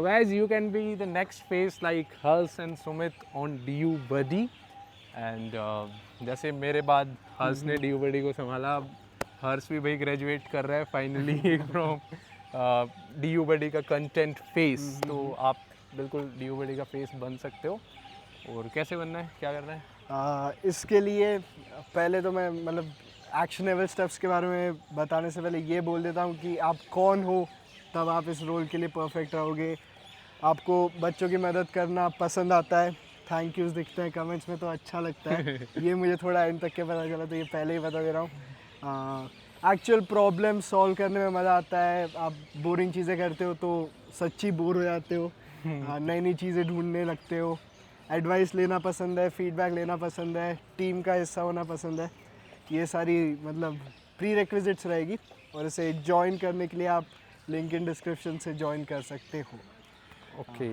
Guys, you can be the next face like Hers and Sumit on DU Buddy. And जैसे मेरे बाद हर्ष ने DU Buddy को संभाला, अब हर्ष भी भाई ग्रेजुएट कर रहा है फाइनली फ्रॉम DU Buddy का कंटेंट फेस। तो आप बिल्कुल DU Buddy का फेस बन सकते हो। और कैसे बनना है, क्या करना है? इसके लिए पहले तो मैं मतलब एक्शनेबल स्टेप्स के बारे में बताने से पहले ये बोल देता हूँ कि आप कौन हो, तब आप इस रोल के लिए परफेक्ट रहोगे। आपको बच्चों की मदद करना पसंद आता है, थैंक यूज़ दिखते हैं कमेंट्स में तो अच्छा लगता है। ये मुझे थोड़ा एंड तक के पता चला, तो ये पहले ही बता दे रहा हूँ। एक्चुअल प्रॉब्लम सॉल्व करने में मज़ा आता है। आप बोरिंग चीज़ें करते हो तो सच्ची बोर हो जाते हो, नई नई चीज़ें ढूंढने लगते हो। एडवाइस लेना पसंद है, फीडबैक लेना पसंद है, टीम का हिस्सा होना पसंद है। ये सारी मतलब प्री रिक्विजिट्स रहेगी, और इसे ज्वाइन करने के लिए आप लिंक इन डिस्क्रिप्शन से ज्वाइन कर सकते हो। ओके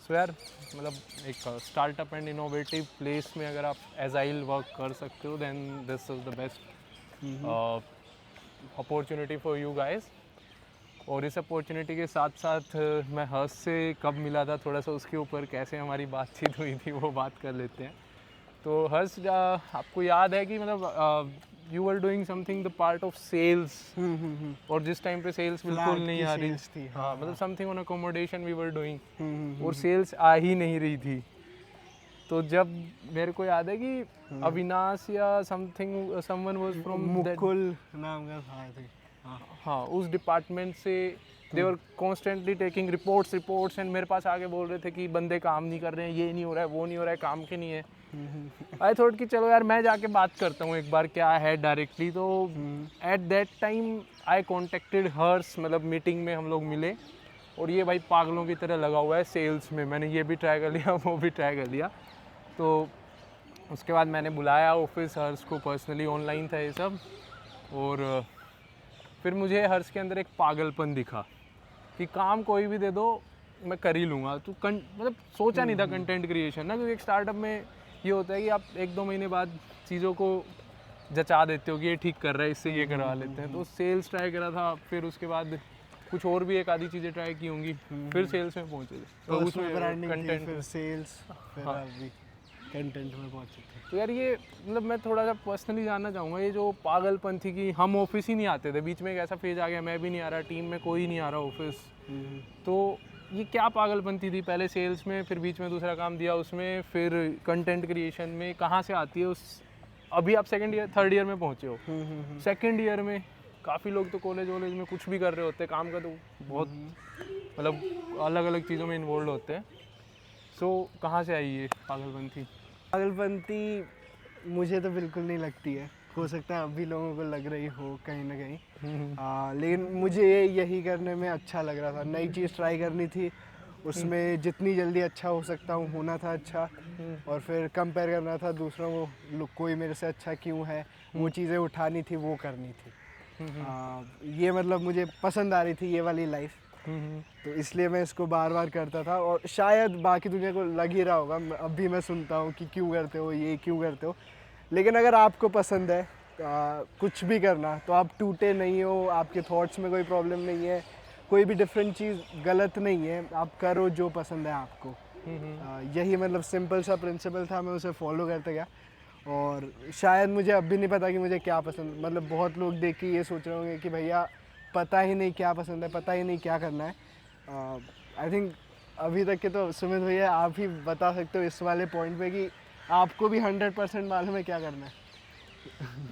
सो यार, मतलब एक स्टार्टअप एंड इनोवेटिव प्लेस में अगर आप एजाइल वर्क कर सकते हो, then this is the best opportunity for you guys. और इस अपॉर्चुनिटी के साथ साथ मैं हर्ष से कब मिला था, थोड़ा सा उसके ऊपर कैसे हमारी बातचीत हुई थी वो बात कर लेते हैं। तो हर्ष, आपको याद है कि मतलब you were doing something the part of sales, और जिस टाइम पे सेल्स बिल्कुल नहीं आ रही थी। हाँ, मतलब something on accommodation we were doing, और सेल्स आ ही नहीं रही थी। तो जब मेरे को याद है कि अविनाश या something someone was from Mukul नाम का था, हाँ, उस डिपार्टमेंट से they were constantly taking reports and मेरे पास आके बोल रहे थे कि बंदे काम नहीं कर रहे हैं, ये नहीं हो रहा है, वो नहीं हो रहा है, काम के नहीं है। आई थॉट कि चलो यार मैं जाके बात करता हूँ एक बार क्या है डायरेक्टली। तो at that time I contacted hers, मतलब मीटिंग में हम लोग मिले, और ये भाई पागलों की तरह लगा हुआ है सेल्स में। मैंने ये भी ट्राई कर लिया, वो भी ट्राई कर लिया। तो उसके बाद मैंने बुलाया ऑफिस हर्स को पर्सनली, ऑनलाइन था ये सब। और फिर मुझे हर्ष के अंदर एक पागलपन दिखा कि काम कोई भी दे दो मैं कर ही लूँगा। तो मतलब सोचा नहीं था कंटेंट क्रिएशन ना, क्योंकि एक स्टार्टअप में ये होता है कि आप 1-2 महीने बाद चीज़ों को जचा देते हो कि ये ठीक कर रहा है, इससे ये करवा लेते हैं। तो सेल्स ट्राई करा था, फिर उसके बाद कुछ और भी एक आधी चीज़ें ट्राई की होंगी, फिर सेल्स में पहुँचे थे। तो उसमें कंटेंट, फिर सेल्स, फिर अभी कंटेंट में पहुँचे थे। तो यार ये मतलब मैं थोड़ा सा पर्सनली जानना चाहूँगा, ये जो पागलपन थी कि हम ऑफिस ही नहीं आते थे, बीच में एक ऐसा फेज आ गया मैं भी नहीं आ रहा, टीम में कोई नहीं आ रहा ऑफिस। तो ये क्या पागलपन थी पहले सेल्स में, फिर बीच में दूसरा काम दिया उसमें, फिर कंटेंट क्रिएशन में, कहाँ से आती है? उस अभी आप थर्ड ईयर में पहुँचे हो, सेकेंड ईयर में काफ़ी लोग तो कॉलेज वॉलेज में कुछ भी कर रहे होते हैं, काम का तो बहुत मतलब अलग अलग चीज़ों में इन्वॉल्व होते हैं। सो कहाँ से आई ये पागलपंती? पागलपंती मुझे तो बिल्कुल नहीं लगती है, हो सकता है अभी लोगों को लग रही हो कहीं ना कहीं। लेकिन मुझे यही करने में अच्छा लग रहा था, नई चीज़ ट्राई करनी थी, उसमें जितनी जल्दी अच्छा हो सकता हूँ होना था अच्छा, और फिर कंपेयर करना था दूसरों को, कोई मेरे से अच्छा क्यों है, वो चीज़ें उठानी थी, वो करनी थी। ये मतलब मुझे पसंद आ रही थी ये वाली लाइफ, तो इसलिए मैं इसको बार बार करता था। और शायद बाकी दुनिया को लग ही रहा होगा, अब भी मैं सुनता हूँ कि क्यों करते हो ये, क्यों करते हो। लेकिन अगर आपको पसंद है कुछ भी करना, तो आप टूटे नहीं हो, आपके थॉट्स में कोई प्रॉब्लम नहीं है, कोई भी डिफरेंट चीज़ गलत नहीं है, आप करो जो पसंद है आपको। यही मतलब सिंपल सा प्रिंसिपल था, मैं उसे फॉलो करते गया। और शायद मुझे अब भी नहीं पता कि मुझे क्या पसंद, मतलब बहुत लोग देख के ये सोच रहे होंगे कि भैया पता ही नहीं क्या पसंद है, पता ही नहीं क्या करना है। आई थिंक अभी तक के तो सुमित भैया आप ही बता सकते हो इस वाले पॉइंट पे कि आपको भी 100% मालूम है क्या करना है।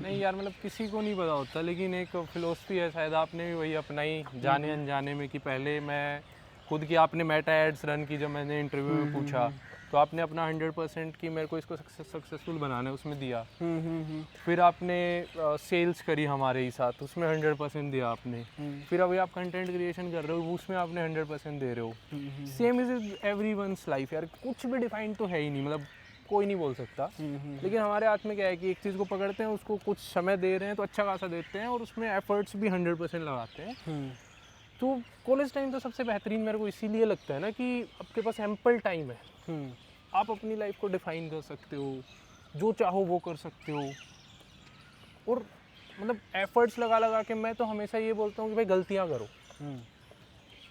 नहीं यार, मतलब किसी को नहीं पता होता, लेकिन एक फिलोसफी है, शायद आपने भी वही अपनाई जाने अनजाने में, कि पहले मैं खुद की, आपने मेटा एड्स रन की, जब मैंने इंटरव्यू में पूछा तो आपने अपना 100% की मेरे को इसको सक्सेसफुल बनाना है उसमें दिया। फिर आपने सेल्स करी हमारे ही साथ, उसमें 100% दिया आपने। फिर अभी आप कंटेंट क्रिएशन कर रहे हो, उसमें आपने 100% दे रहे हो। सेम इज एवरीवन्स लाइफ यार, कुछ भी डिफाइंड तो है ही नहीं, मतलब कोई नहीं बोल सकता। लेकिन हमारे हाथ में क्या है कि एक चीज़ को पकड़ते हैं, उसको कुछ समय दे रहे हैं तो अच्छा खासा देते हैं, और उसमें एफर्ट्स भी 100% लगाते हैं। तो कॉलेज टाइम तो सबसे बेहतरीन मेरे को इसीलिए लगता है ना कि आपके पास एम्पल टाइम है, आप अपनी लाइफ को डिफाइन कर सकते हो, जो चाहो वो कर सकते हो। और मतलब एफर्ट्स लगा लगा के, मैं तो हमेशा ये बोलता हूँ कि भाई गलतियाँ करो,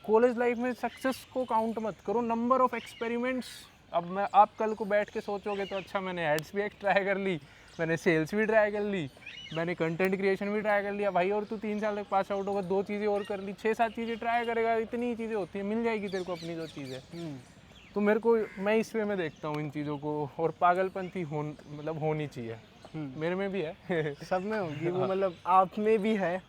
कॉलेज लाइफ में सक्सेस को काउंट मत करो, नंबर ऑफ एक्सपेरिमेंट्स। अब मैं आप कल को बैठ के सोचोगे तो अच्छा मैंने एड्स भी एक ट्राई कर ली, मैंने सेल्स भी ट्राई कर ली, मैंने कंटेंट क्रिएशन भी ट्राई कर लिया भाई, और तू 3 साल तक पास आउट होगा, 2 चीज़ें और कर ली, 6-7 चीज़ें ट्राई करेगा, इतनी ही चीज़ें होती हैं, मिल जाएगी तेरे को अपनी जो चीज़ है। तो मेरे को, मैं इस वे में देखता हूँ इन चीज़ों को, और पागलपंती मतलब होनी चाहिए, मेरे में भी है। सब में होगी वो, मतलब आप में भी है,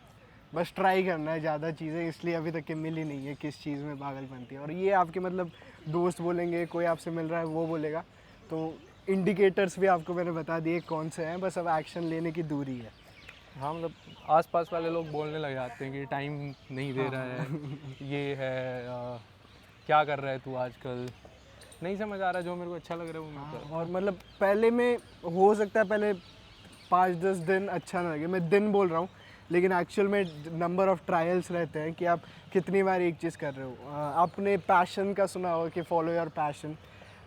बस ट्राई करना है ज़्यादा चीज़ें, इसलिए अभी तक के मिल ही नहीं है किस चीज़ में पागलपंती है। और ये आपके मतलब दोस्त बोलेंगे, कोई आपसे मिल रहा है वो बोलेगा, तो इंडिकेटर्स भी आपको मैंने बता दिए कौन से हैं, बस अब एक्शन लेने की दूरी है। हाँ, मतलब आसपास वाले लोग बोलने लग जाते हैं कि टाइम नहीं दे रहा है, ये है, क्या कर रहा है तू आजकल, नहीं समझ आ रहा, जो मेरे को अच्छा लग रहा है वो मैं कर। और मतलब पहले में हो सकता है पहले 5-10 दिन अच्छा ना लगे, मैं दिन बोल रहा हूँ, लेकिन एक्चुअल में नंबर ऑफ ट्रायल्स रहते हैं कि आप कितनी बार एक चीज़ कर रहे हो। आपने पैशन का सुना होगा कि फॉलो योर पैशन,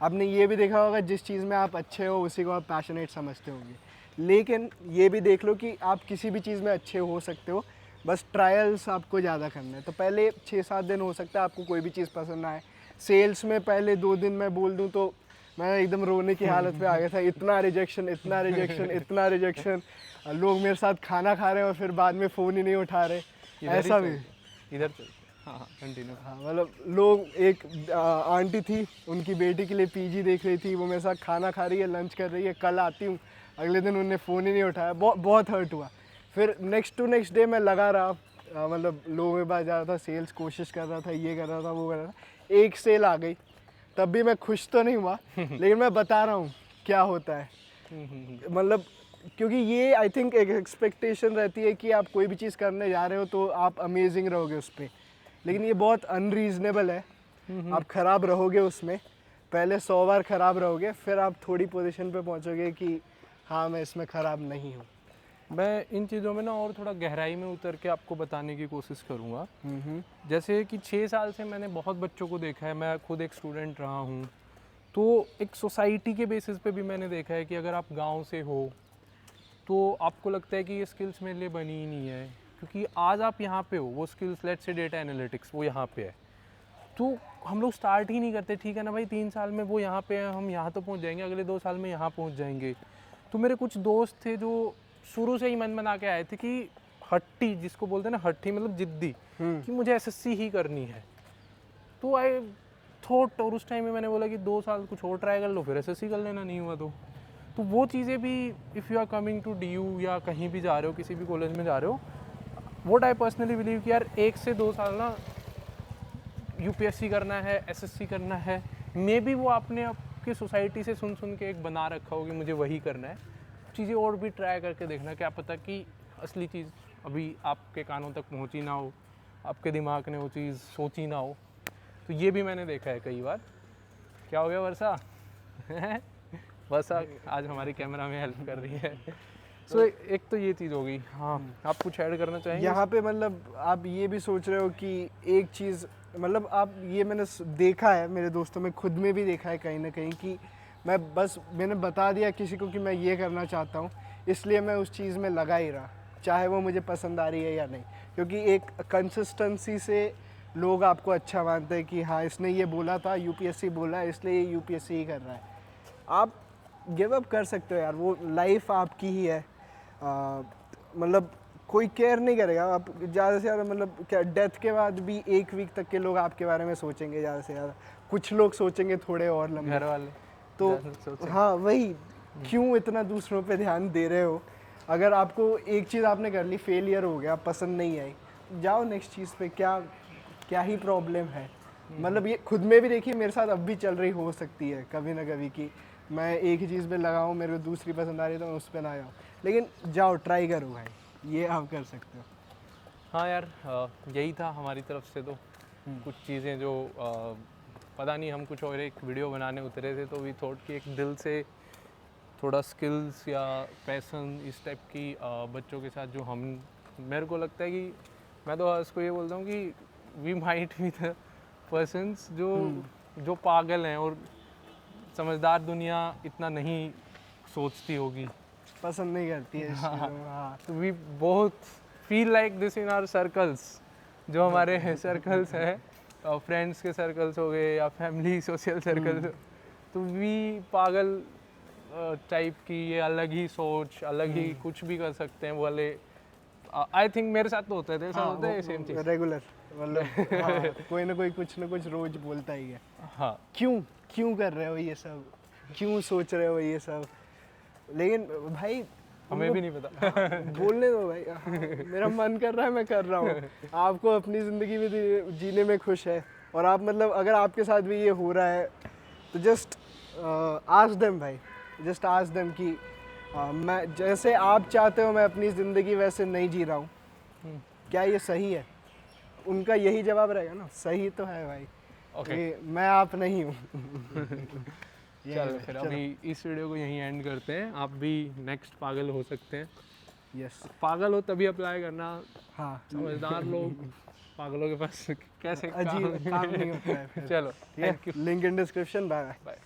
आपने ये भी देखा होगा जिस चीज़ में आप अच्छे हो उसी को आप पैशनेट समझते होंगे। लेकिन ये भी देख लो कि आप किसी भी चीज़ में अच्छे हो सकते हो, बस ट्रायल्स आपको ज़्यादा करना है। तो पहले 6-7 दिन हो सकता है आपको कोई भी चीज़ पसंद ना आए। सेल्स में पहले 2 दिन मैं बोल दूँ तो मैं एकदम रोने की हालत पे आ गया था, इतना रिजेक्शन, इतना रिजेक्शन, इतना रिजेक्शन। लोग मेरे साथ खाना खा रहे हैं और फिर बाद में फ़ोन ही नहीं उठा रहे, ऐसा भी। इधर चल, हाँ कंटिन्यू। हाँ, मतलब लोग, एक आंटी थी, उनकी बेटी के लिए पीजी देख रही थी, वो मेरे साथ खाना खा रही है, लंच कर रही है, कल आती हूँ, अगले दिन उन्होंने फ़ोन ही नहीं उठाया, बहुत हर्ट हुआ। फिर नेक्स्ट डे मैं लगा रहा, मतलब लोगों के पास जा रहा था, सेल्स कोशिश कर रहा था, ये कर रहा था, वो कर रहा था। एक सेल आ गई, तब भी मैं खुश तो नहीं हुआ, लेकिन मैं बता रहा हूँ क्या होता है। मतलब क्योंकि ये आई थिंक एक एक्सपेक्टेशन रहती है कि आप कोई भी चीज़ करने जा रहे हो तो आप अमेजिंग रहोगे उस पर, लेकिन ये बहुत अनरीजनेबल है। आप ख़राब रहोगे उसमें, पहले 100 बार ख़राब रहोगे, फिर आप थोड़ी पोजीशन पे पहुंचोगे कि हाँ मैं इसमें ख़राब नहीं हूँ। मैं इन चीज़ों में ना और थोड़ा गहराई में उतर के आपको बताने की कोशिश करूँगा। जैसे कि 6 साल से मैंने बहुत बच्चों को देखा है, मैं खुद एक स्टूडेंट रहा हूँ, तो एक सोसाइटी के बेसिस पे भी मैंने देखा है कि अगर आप गांव से हो तो आपको लगता है कि ये स्किल्स मेरे लिए बनी ही नहीं है, क्योंकि आज आप यहाँ पे हो, वो skills let's say data analytics वो यहाँ पे है, तो हम लोग स्टार्ट ही नहीं करते। ठीक है ना भाई, 3 साल में वो यहाँ पे है, हम यहाँ तो पहुँच जाएंगे, अगले 2 साल में यहाँ पहुँच जाएंगे। तो मेरे कुछ दोस्त थे जो शुरू से ही मन बना के आए थे कि हट्टी, जिसको बोलते हैं ना हट्टी, मतलब जिद्दी, कि मुझे एसएससी ही करनी है। तो आई थॉट, और उस टाइम में मैंने बोला कि 2 साल कुछ और ट्राई कर लो, फिर एसएससी कर लेना, नहीं हुआ तो वो चीज़ें भी, if you are coming to DU या कहीं भी जा रहे हो, किसी भी कॉलेज में जा रहे हो, वोट आई पर्सनली बिलीव कि यार 1 से 2 साल ना यूपीएससी करना है, एसएससी करना है, मे बी वो आपने आपकी सोसाइटी से सुन के एक बना रखा हो कि मुझे वही करना है। चीज़ें और भी ट्राई करके देखना, क्या पता कि असली चीज़ अभी आपके कानों तक पहुंची ना हो, आपके दिमाग ने वो चीज़ सोची ना हो। तो ये भी मैंने देखा है कई बार। क्या हो गया वर्षा? वर्षा आज हमारी कैमरा में हेल्प कर रही है। सो एक तो ये चीज़ हो गई। हाँ, आप कुछ ऐड करना चाहेंगे यहाँ पे? मतलब आप ये भी सोच रहे हो कि एक चीज़, मतलब आप ये, मैंने देखा है मेरे दोस्तों में, खुद में भी देखा है कहीं ना कहीं, कि मैंने बता दिया किसी को कि मैं ये करना चाहता हूँ, इसलिए मैं उस चीज़ में लगा ही रहा, चाहे वो मुझे पसंद आ रही है या नहीं, क्योंकि एक कंसिस्टेंसी से लोग आपको अच्छा मानते हैं कि हाँ इसने ये बोला था, यूपीएससी बोला है, इसलिए ये यूपीएससी ही कर रहा है। आप गिव अप कर सकते हो यार, वो लाइफ आपकी ही है। मतलब कोई केयर नहीं करेगा, आप ज़्यादा से ज़्यादा, मतलब क्या, डेथ के बाद भी 1 वीक तक के लोग आपके बारे में सोचेंगे ज़्यादा से ज़्यादा, कुछ लोग सोचेंगे थोड़े और लंबे, घर वाले तो हाँ वही, क्यों इतना दूसरों पे ध्यान दे रहे हो? अगर आपको एक चीज़ आपने कर ली, फेलियर हो गया, पसंद नहीं आई, जाओ नेक्स्ट चीज़ पे, क्या ही प्रॉब्लम है। मतलब ये खुद में भी देखिए, मेरे साथ अब भी चल रही हो सकती है कभी ना कभी कि मैं एक ही चीज़ पे लगाऊँ, मेरे को दूसरी पसंद आ रही है तो मैं उस पर ना जाऊँ, लेकिन जाओ ट्राई करो भाई, ये आप कर सकते हो। हाँ यार, यही था हमारी तरफ से। तो कुछ चीज़ें जो पता नहीं, हम कुछ और एक वीडियो बनाने उतरे थे, तो वी थॉट कि एक दिल से थोड़ा स्किल्स या पैसन इस टाइप की बच्चों के साथ, जो हम, मेरे को लगता है कि मैं तो उसको ये बोलता हूँ कि we might be the persons जो पागल हैं, और समझदार दुनिया इतना नहीं सोचती होगी, पसंद नहीं करती है इस चीज़ों को। हाँ, तो वी बहुत feel like this in our circles, जो हमारे सर्कल्स है, फ्रेंड्स के सर्कल्स हो गए या फैमिली सोशल सर्कल्स, तो वी पागल टाइप की ये अलग ही सोच, अलग ही कुछ भी कर सकते हैं वो वाले। आई थिंक मेरे साथ तो होता है, तेरे साथ होता है सेम चीज़? रेगुलर मतलब हाँ, कोई ना कुछ रोज बोलता ही है। हाँ क्यों कर रहे हो ये सब, क्यों सोच रहे हो ये सब, लेकिन भाई हमें भी नहीं पता। बोलने दो भाई। हाँ, मेरा मन कर रहा है, मैं कर रहा हूँ। आपको अपनी ज़िंदगी में जीने में खुश है, और आप मतलब अगर आपके साथ भी ये हो रहा है तो जस्ट आस्क देम भाई, जस्ट आस्क देम कि मैं जैसे आप चाहते हो मैं अपनी ज़िंदगी वैसे नहीं जी रहा हूँ, क्या ये सही है? उनका यही जवाब रहेगा ना, सही तो है भाई। ओके मैं आप नहीं हूँ। चलो फिर अभी इस वीडियो को यहीं एंड करते हैं। आप भी नेक्स्ट पागल हो सकते हैं। यस पागल हो तभी अप्लाई करना, हाँ, समझदार लोग पागलों के पास कैसे अजीब काम नहीं होता है फिर। चलो thank you, link in description. Bye bye. Bye.